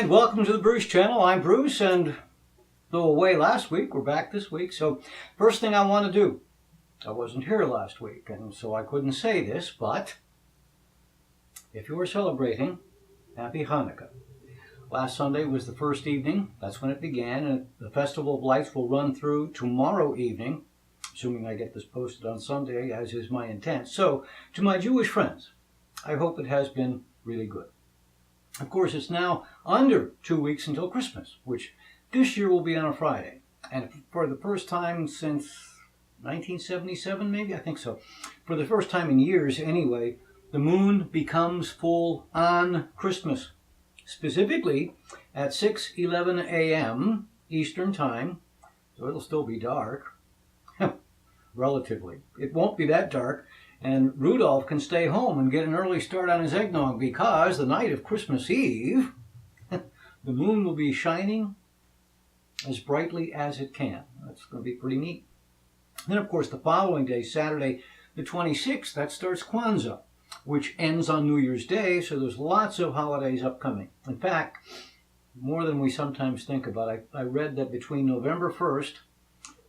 And welcome to the Bruce channel. I'm Bruce, and though away last week, we're back this week. So first thing I want to do, I wasn't here last week, and so I couldn't say this, but if you were celebrating, Happy Hanukkah. Last Sunday was the first evening. That's when it began, and the Festival of Lights will run through tomorrow evening, assuming I get this posted on Sunday, as is my intent. So to my Jewish friends, I hope it has been really good. Of course, it's now under 2 weeks until Christmas, which this year will be on a Friday. And for the first time since 1977, maybe? I think so. For the first time in years, anyway, the moon becomes full on Christmas. Specifically at 6:11 a.m. Eastern Time, so it'll still be dark, relatively. It won't be that dark. And Rudolph can stay home and get an early start on his eggnog because the night of Christmas Eve, the moon will be shining as brightly as it can. That's going to be pretty neat. Then, of course, the following day, Saturday the 26th, that starts Kwanzaa, which ends on New Year's Day, so there's lots of holidays upcoming. In fact, more than we sometimes think about. I read that between November 1st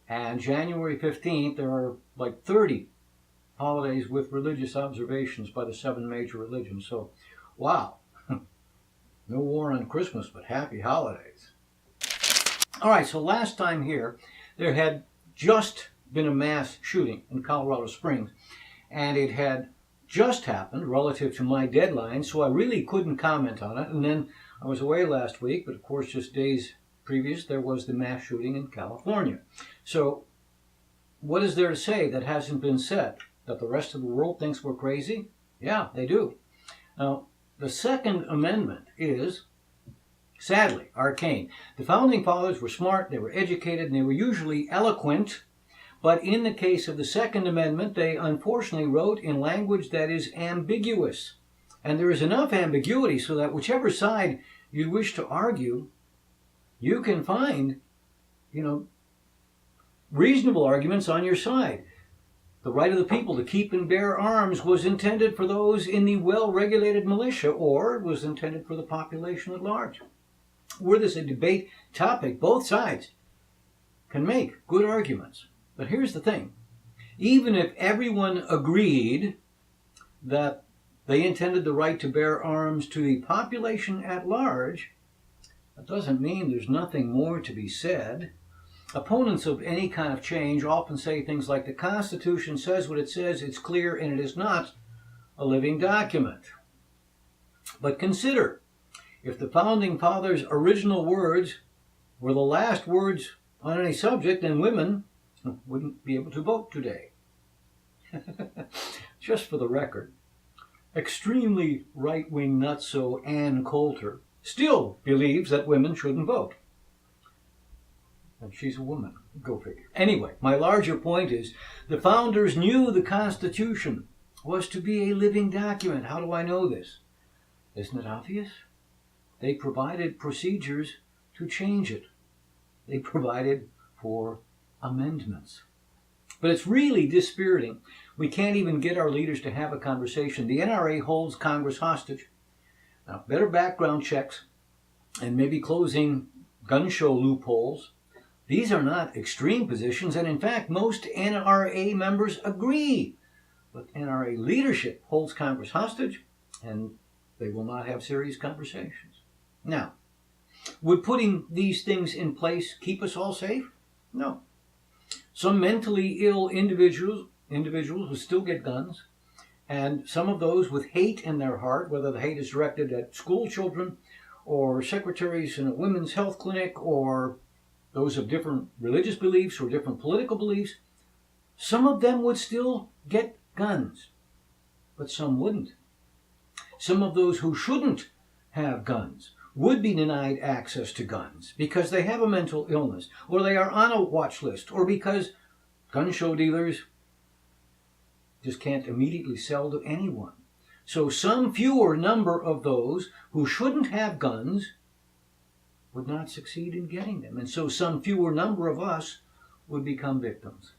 and January 15th, there are like 30 holidays with religious observations by the 7 major religions. So, wow, no war on Christmas, but happy holidays. All right, so last time here, there had just been a mass shooting in Colorado Springs, and it had just happened relative to my deadline, so I really couldn't comment on it. And then I was away last week, but of course just days previous, there was the mass shooting in California. So what is there to say that hasn't been said? That the rest of the world thinks we're crazy? Yeah, they do. Now, the Second Amendment is, sadly, arcane. The Founding Fathers were smart, they were educated, and they were usually eloquent. But in the case of the Second Amendment, they unfortunately wrote in language that is ambiguous. And there is enough ambiguity so that whichever side you wish to argue, you can find, reasonable arguments on your side. The right of the people to keep and bear arms was intended for those in the well-regulated militia, or it was intended for the population at large. Were this a debate topic, both sides can make good arguments. But here's the thing. Even if everyone agreed that they intended the right to bear arms to the population at large, that doesn't mean there's nothing more to be said. Opponents of any kind of change often say things like the Constitution says what it says, it's clear, and it is not a living document. But consider, if the Founding Fathers' original words were the last words on any subject, then women wouldn't be able to vote today. Just for the record, extremely right-wing nutso Ann Coulter still believes that women shouldn't vote. And she's a woman. Go figure. Anyway, my larger point is the founders knew the Constitution was to be a living document. How do I know this? Isn't it obvious? They provided procedures to change it. They provided for amendments. But it's really dispiriting. We can't even get our leaders to have a conversation. The NRA holds Congress hostage. Now, better background checks and maybe closing gun show loopholes. These are not extreme positions, and in fact, most NRA members agree. But NRA leadership holds Congress hostage, and they will not have serious conversations. Now, would putting these things in place keep us all safe? No. Some mentally ill individuals will still get guns, and some of those with hate in their heart, whether the hate is directed at school children or secretaries in a women's health clinic or those of different religious beliefs or different political beliefs, some of them would still get guns, but some wouldn't. Some of those who shouldn't have guns would be denied access to guns because they have a mental illness, or they are on a watch list, or because gun show dealers just can't immediately sell to anyone. So some fewer number of those who shouldn't have guns would not succeed in getting them. And so some fewer number of us would become victims.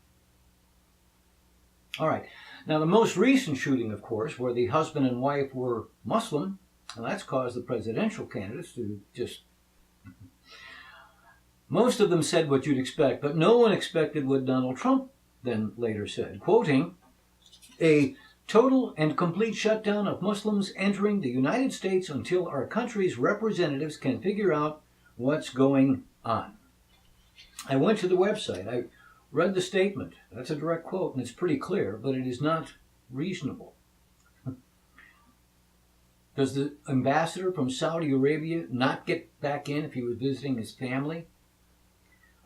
All right. Now, the most recent shooting, of course, where the husband and wife were Muslim, And that's caused the presidential candidates to just... Most of them said what you'd expect, but no one expected what Donald Trump then later said, quoting, "A total and complete shutdown of Muslims entering the United States until our country's representatives can figure out what's going on." I went to the website. I read the statement. That's a direct quote, and it's pretty clear, but it is not reasonable. Does the ambassador from Saudi Arabia not get back in if he was visiting his family?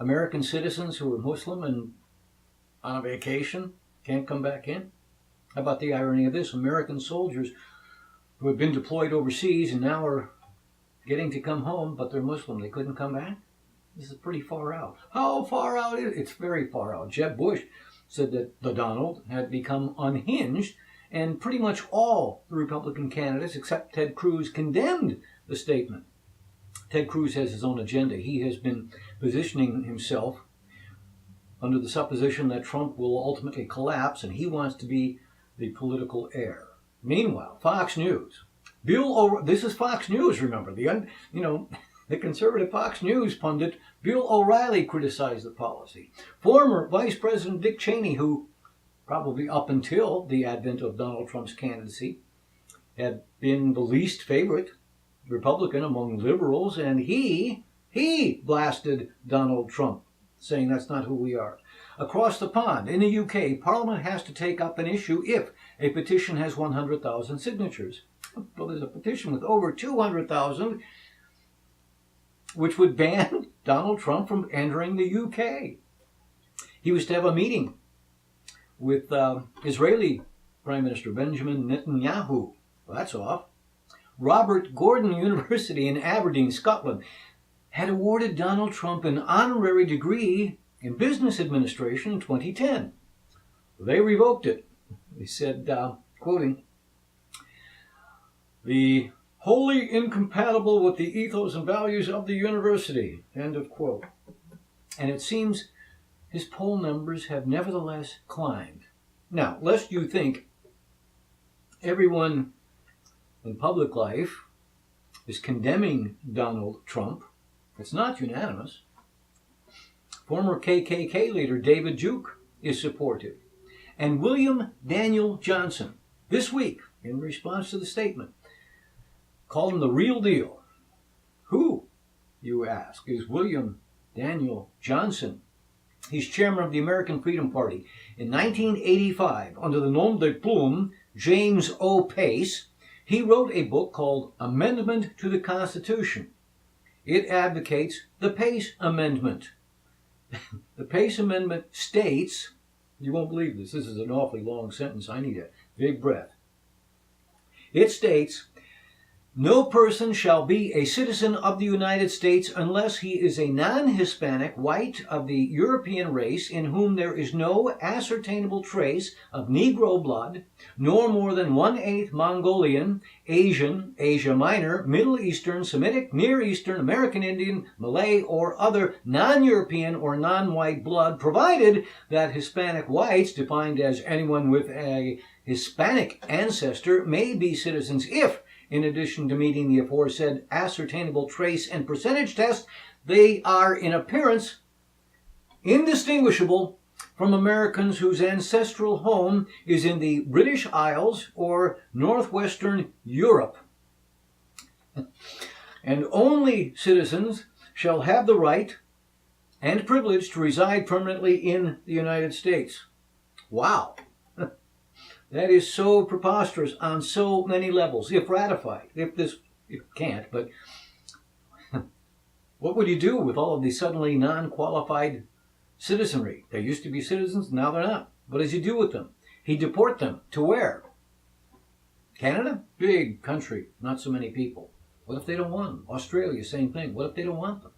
American citizens who are Muslim and on a vacation can't come back in? How about the irony of this? American soldiers who have been deployed overseas and now are getting to come home, but they're Muslim. They couldn't come back? This is pretty far out. How far out is it? It's very far out. Jeb Bush said that the Donald had become unhinged, and pretty much all the Republican candidates, except Ted Cruz, condemned the statement. Ted Cruz has his own agenda. He has been positioning himself under the supposition that Trump will ultimately collapse, and he wants to be the political heir. Meanwhile, Fox News. This is Fox News, remember. The conservative Fox News pundit Bill O'Reilly criticized the policy. Former Vice President Dick Cheney, who probably up until the advent of Donald Trump's candidacy had been the least favorite Republican among liberals, and he blasted Donald Trump, saying that's not who we are. Across the pond, in the UK, Parliament has to take up an issue if a petition has 100,000 signatures. Well, there's a petition with over 200,000 which would ban Donald Trump from entering the UK. He was to have a meeting with Israeli Prime Minister Benjamin Netanyahu. Well, that's off. Robert Gordon University in Aberdeen, Scotland, had awarded Donald Trump an honorary degree in business administration in 2010. They revoked it. They said, quoting, "The wholly incompatible with the ethos and values of the university," end of quote. And it seems his poll numbers have nevertheless climbed. Now, lest you think everyone in public life is condemning Donald Trump, it's not unanimous. Former KKK leader David Duke is supportive. And William Daniel Johnson, this week, in response to the statement, called him the real deal. Who, you ask, is William Daniel Johnson? He's chairman of the American Freedom Party. In 1985, under the nom de plume James O. Pace, he wrote a book called Amendment to the Constitution. It advocates the Pace Amendment. The Pace Amendment states, you won't believe this is an awfully long sentence, I need a big breath. It states, "No person shall be a citizen of the United States unless he is a non-Hispanic white of the European race in whom there is no ascertainable trace of Negro blood, nor more than 1/8 Mongolian, Asian, Asia Minor, Middle Eastern, Semitic, Near Eastern, American Indian, Malay, or other non-European or non-white blood, provided that Hispanic whites, defined as anyone with a Hispanic ancestor, may be citizens if, in addition to meeting the aforesaid ascertainable trace and percentage test, they are in appearance indistinguishable from Americans whose ancestral home is in the British Isles or northwestern Europe. And only citizens shall have the right and privilege to reside permanently in the United States." Wow. That is so preposterous on so many levels, if ratified. It can't, but what would you do with all of these suddenly non-qualified citizenry? They used to be citizens, now they're not. What does he do with them? He deport them to where? Canada? Big country, not so many people. What if they don't want them? Australia, same thing. What if they don't want them?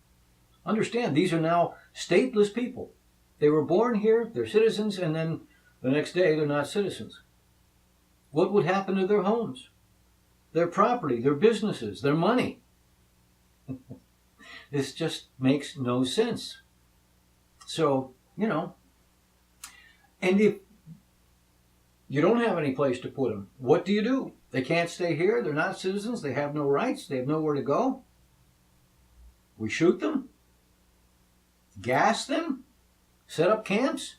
Understand, these are now stateless people. They were born here, they're citizens, and then the next day they're not citizens. What would happen to their homes, their property, their businesses, their money? This just makes no sense. So, and if you don't have any place to put them, what do? They can't stay here. They're not citizens. They have no rights. They have nowhere to go. We shoot them, gas them, set up camps.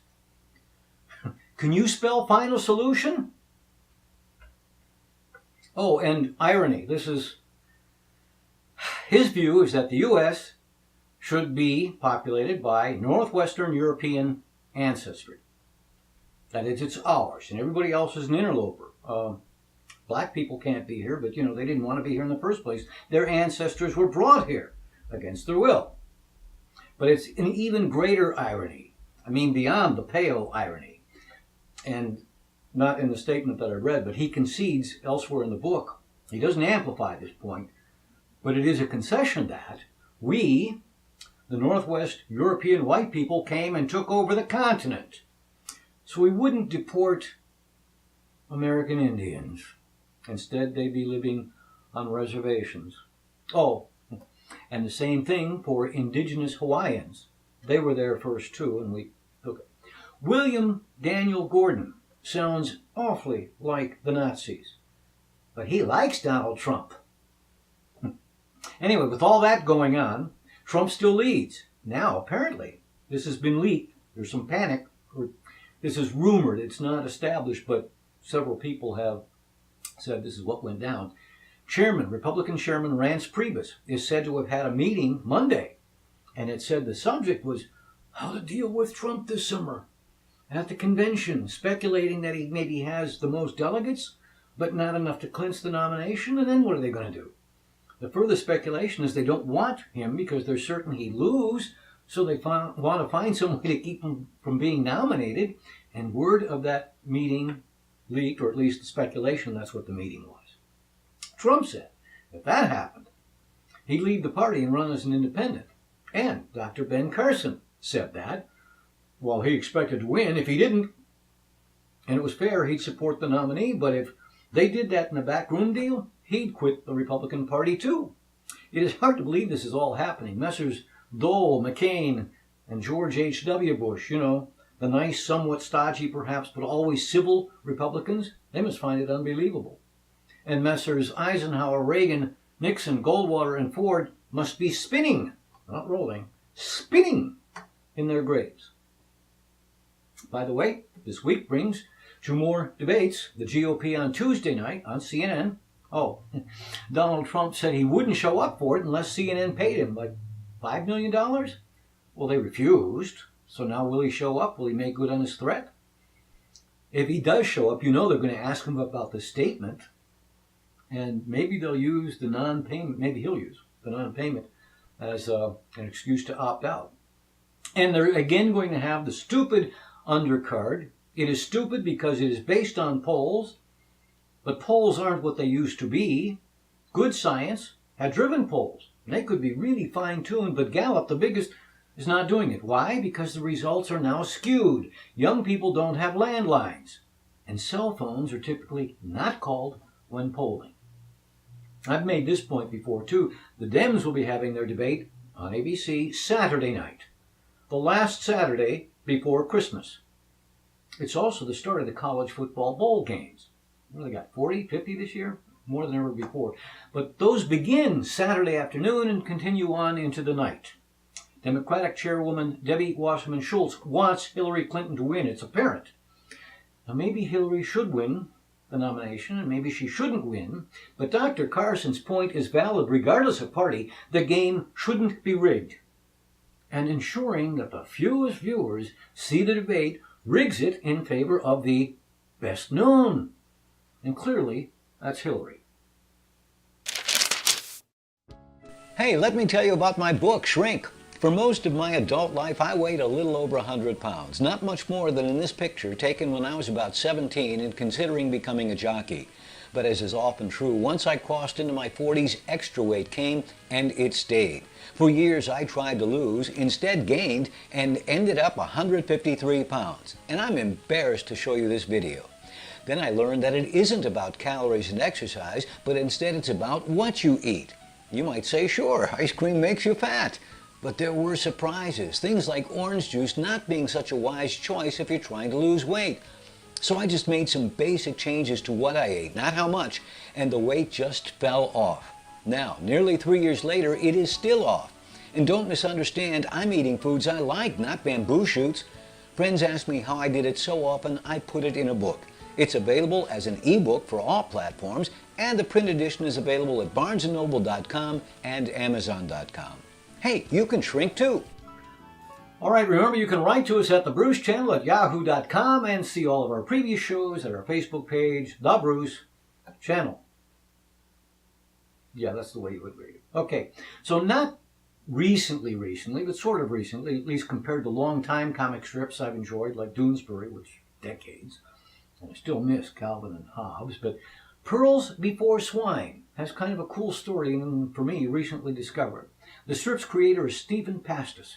Can you spell final solution? Oh, and irony. This is his view is that the U.S. should be populated by Northwestern European ancestry. That is, it's ours, and everybody else is an interloper. Black people can't be here, but they didn't want to be here in the first place. Their ancestors were brought here against their will. But it's an even greater irony. I mean, beyond the pale irony. And not in the statement that I read, but he concedes elsewhere in the book. He doesn't amplify this point, but it is a concession that we, the Northwest European white people, came and took over the continent. So we wouldn't deport American Indians. Instead, they'd be living on reservations. Oh, and the same thing for indigenous Hawaiians. They were there first too, and we took it. William Daniel Gordon sounds awfully like the Nazis, but he likes Donald Trump. Anyway, with all that going on, Trump still leads. Now, apparently, this has been leaked. There's some panic. This is rumored. It's not established, but several people have said this is what went down. Republican Chairman Reince Priebus is said to have had a meeting Monday, and it said the subject was how to deal with Trump this summer at the convention, speculating that he maybe has the most delegates, but not enough to clinch the nomination, and then what are they going to do? The further speculation is they don't want him because they're certain he'd lose, so they want to find some way to keep him from being nominated, and word of that meeting leaked, or at least the speculation that's what the meeting was. Trump said if that happened, he'd leave the party and run as an independent. And Dr. Ben Carson said that, well, he expected to win. If he didn't, and it was fair, he'd support the nominee, but if they did that in a backroom deal, he'd quit the Republican Party too. It is hard to believe this is all happening. Messrs. Dole, McCain, and George H.W. Bush, the nice, somewhat stodgy perhaps, but always civil Republicans, they must find it unbelievable. And Messrs. Eisenhower, Reagan, Nixon, Goldwater, and Ford must be spinning, not rolling, spinning in their graves. By the way, this week brings 2 more debates. The GOP on Tuesday night on CNN. Oh, Donald Trump said he wouldn't show up for it unless CNN paid him like $5 million. Well, they refused. So now will he show up? Will he make good on his threat? If he does show up, they're going to ask him about the statement. And maybe they'll use the non-payment, maybe he'll use the non-payment as an excuse to opt out. And they're again going to have the stupid undercard. It is stupid because it is based on polls, but polls aren't what they used to be. Good science had driven polls. They could be really fine-tuned, but Gallup, the biggest, is not doing it. Why? Because the results are now skewed. Young people don't have landlines, and cell phones are typically not called when polling. I've made this point before, too. The Dems will be having their debate on ABC Saturday night, the last Saturday before Christmas. It's also the start of the college football bowl games. They got 40, 50 this year, more than ever before. But those begin Saturday afternoon and continue on into the night. Democratic Chairwoman Debbie Wasserman Schultz wants Hillary Clinton to win. It's apparent. Now, maybe Hillary should win the nomination, and maybe she shouldn't win, but Dr. Carson's point is valid regardless of party. The game shouldn't be rigged. And ensuring that the fewest viewers see the debate rigs it in favor of the best known. And clearly, that's Hillary. Hey, let me tell you about my book, Shrink. For most of my adult life, I weighed a little over 100 pounds. Not much more than in this picture, taken when I was about 17 and considering becoming a jockey. But as is often true, once I crossed into my 40s, extra weight came, and it stayed. For years, I tried to lose, instead gained, and ended up 153 pounds. And I'm embarrassed to show you this video. Then I learned that it isn't about calories and exercise, but instead it's about what you eat. You might say, sure, ice cream makes you fat. But there were surprises, things like orange juice not being such a wise choice if you're trying to lose weight. So I just made some basic changes to what I ate, not how much, and the weight just fell off. Now, nearly 3 years later, it is still off. And don't misunderstand, I'm eating foods I like, not bamboo shoots. Friends ask me how I did it so often, I put it in a book. It's available as an ebook for all platforms, and the print edition is available at barnesandnoble.com and amazon.com. Hey, you can shrink too. All right, remember you can write to us at the Bruce Channel at yahoo.com and see all of our previous shows at our Facebook page, The Bruce Channel. Yeah, that's the way you would read it. Okay, so not recently, but sort of recently, at least compared to long-time comic strips I've enjoyed, like Doonesbury, which decades, and I still miss Calvin and Hobbes, but Pearls Before Swine has kind of a cool story, and for me, recently discovered. The strip's creator is Stephen Pastis.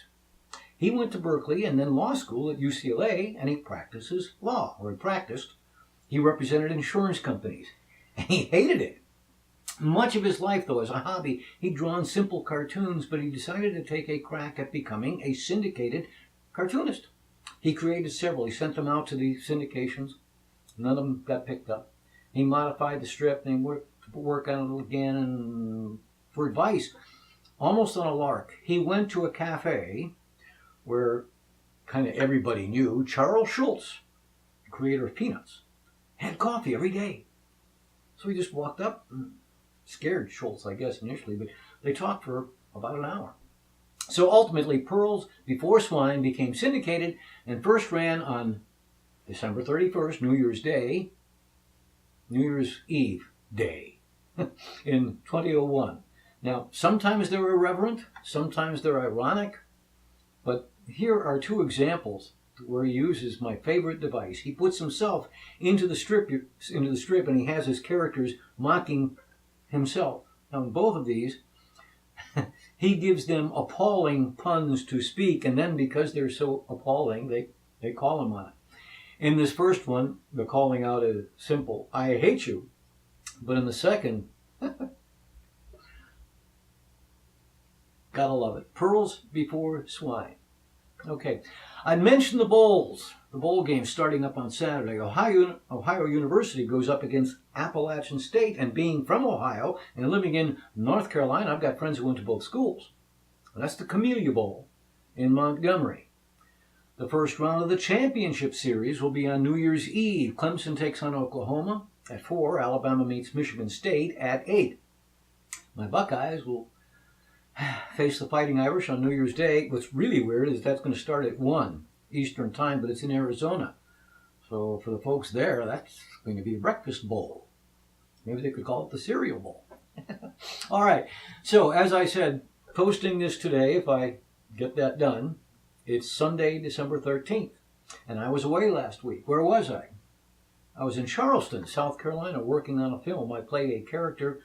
He went to Berkeley and then law school at UCLA, and he practices law, or he practiced. He represented insurance companies, and he hated it. Much of his life, though, as a hobby, he'd drawn simple cartoons, but he decided to take a crack at becoming a syndicated cartoonist. He created several. He sent them out to the syndications. None of them got picked up. He modified the strip and he worked on it again, and for advice, almost on a lark, he went to a cafe where kind of everybody knew Charles Schulz, the creator of Peanuts, had coffee every day. So he just walked up and scared Schulz, I guess, initially, but they talked for about an hour. So ultimately, Pearls Before Swine became syndicated and first ran on December 31st, New Year's Eve Day, in 2001. Now, sometimes they're irreverent, sometimes they're ironic, but here are two examples where he uses my favorite device. He puts himself into the strip, and he has his characters mocking himself. Now, in both of these, he gives them appalling puns to speak, and then because they're so appalling, they call him on it. In this first one, the calling out is simple, I hate you. But in the second, gotta love it. Pearls Before Swine. Okay, I mentioned the bowl game starting up on Saturday. Ohio University goes up against Appalachian State, and being from Ohio and living in North Carolina, I've got friends who went to both schools. That's the Camellia Bowl in Montgomery. The first round of the championship series will be on New Year's Eve. Clemson takes on Oklahoma at 4. Alabama meets Michigan State at 8. My Buckeyes will face the Fighting Irish on New Year's Day. What's really weird is that's going to start at 1 Eastern Time, but it's in Arizona. So for the folks there, that's going to be a breakfast bowl. Maybe they could call it the cereal bowl. All right. So as I said, posting this today, if I get that done, it's Sunday, December 13th. And I was away last week. Where was I? I was in Charleston, South Carolina, working on a film. I played a character.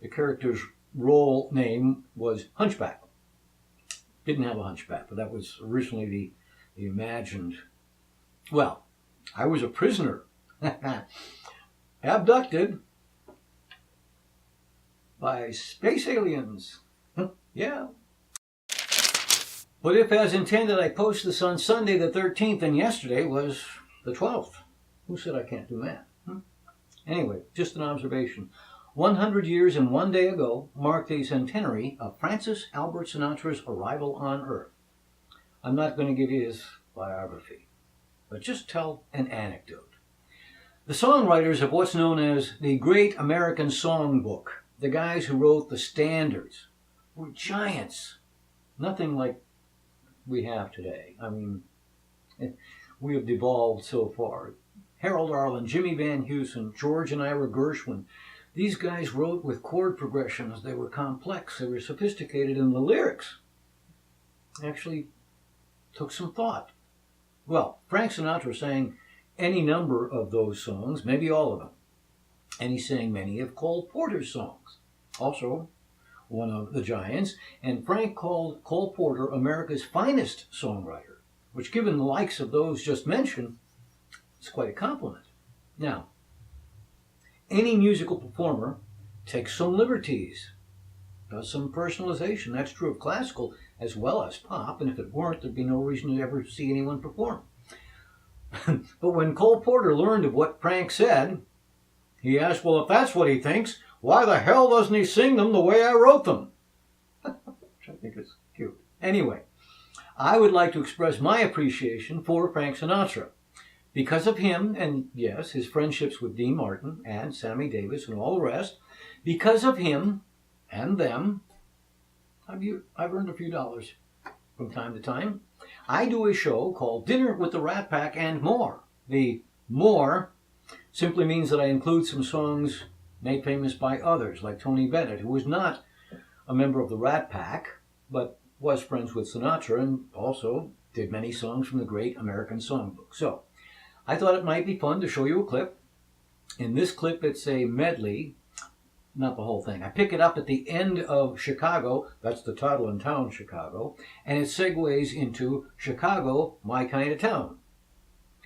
The character's role name was Hunchback. Didn't have a hunchback, but that was originally the imagined. Well, I was a prisoner, abducted by space aliens. Yeah. But if, as intended, I post this on Sunday the 13th, and yesterday was the 12th. Who said I can't do math? Anyway, just an observation. 100 years and 1 day ago marked the centenary of Francis Albert Sinatra's arrival on Earth. I'm not going to give you his biography, but just tell an anecdote. The songwriters of what's known as the Great American Songbook, the guys who wrote the standards, were giants. Nothing like we have today. I mean, we have devolved so far. Harold Arlen, Jimmy Van Heusen, George and Ira Gershwin. These guys wrote with chord progressions. They were complex. They were sophisticated, and the lyrics actually took some thought. Well, Frank Sinatra sang any number of those songs, maybe all of them. And he sang many of Cole Porter's songs, also one of the giants. And Frank called Cole Porter America's finest songwriter, which, given the likes of those just mentioned, is quite a compliment. Now, any musical performer takes some liberties, does some personalization. That's true of classical as well as pop, and if it weren't, there'd be no reason to ever see anyone perform. But when Cole Porter learned of what Frank said, he asked, well, if that's what he thinks, why the hell doesn't he sing them the way I wrote them? Which I think is cute. Anyway, I would like to express my appreciation for Frank Sinatra. Because of him, and yes, his friendships with Dean Martin and Sammy Davis and all the rest, because of him and them, I've earned a few dollars from time to time. I do a show called Dinner with the Rat Pack and More. The more simply means that I include some songs made famous by others, like Tony Bennett, who was not a member of the Rat Pack, but was friends with Sinatra and also did many songs from the Great American Songbook. So I thought it might be fun to show you a clip. In this clip, it's a medley, not the whole thing. I pick it up at the end of Chicago, that's the title in town, Chicago, and it segues into Chicago, My Kind of Town.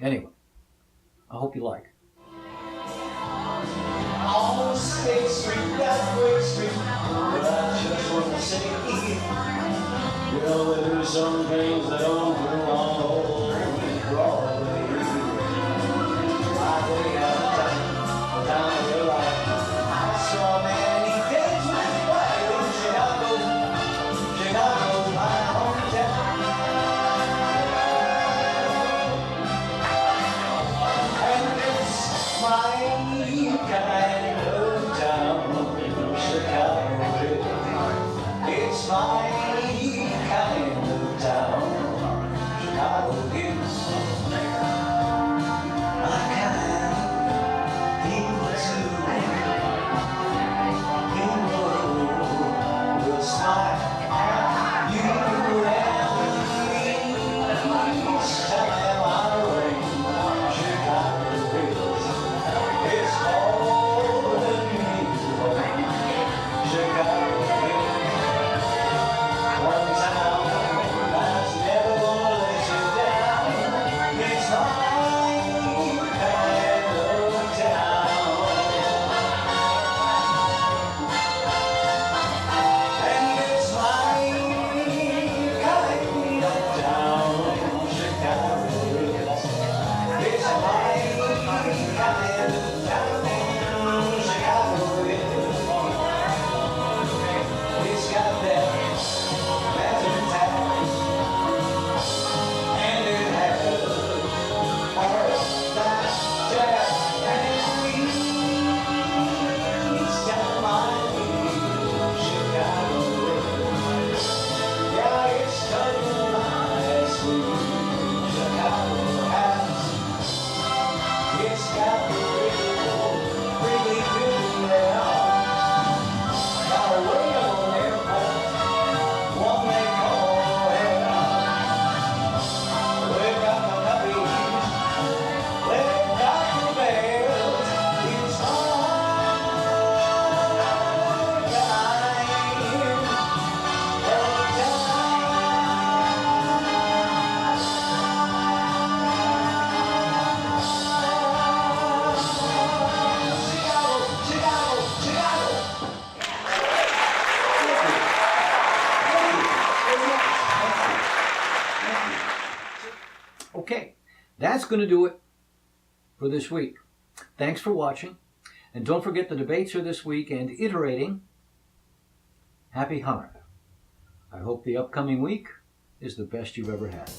Anyway, I hope you like. On State Street, that Great Street, but I just want to say, you know, there's some things that don't go on Broadway. Broadway out of town, down the line. I saw many days with white in Chicago, Chicago, my hometown. And it's my kind of town, Chicago. It's my kind of town, Chicago is. I kind people too. People will smile at you and me each time I ring. Chicago is. It's all the me. Chicago is. One town that's never gonna let you down. It's my kind of town. And it's my kind of town, Chicago is. It's my kind of town, Chicago is. It's got that magic town, and it has all that jazz and it's got my Chicago is. Yeah, it's done my sweet Chicago has. It's got the really good around. Got a railroad airport, one they call Atlanta. They've got the puppies, they've got the bears. It's my kind of town. Chicago, Chicago, Chicago. Okay, that's going to do it for this week. Thanks for watching. And don't forget the debates are this week and iterating. Happy Hanukkah. I hope the upcoming week is the best you've ever had.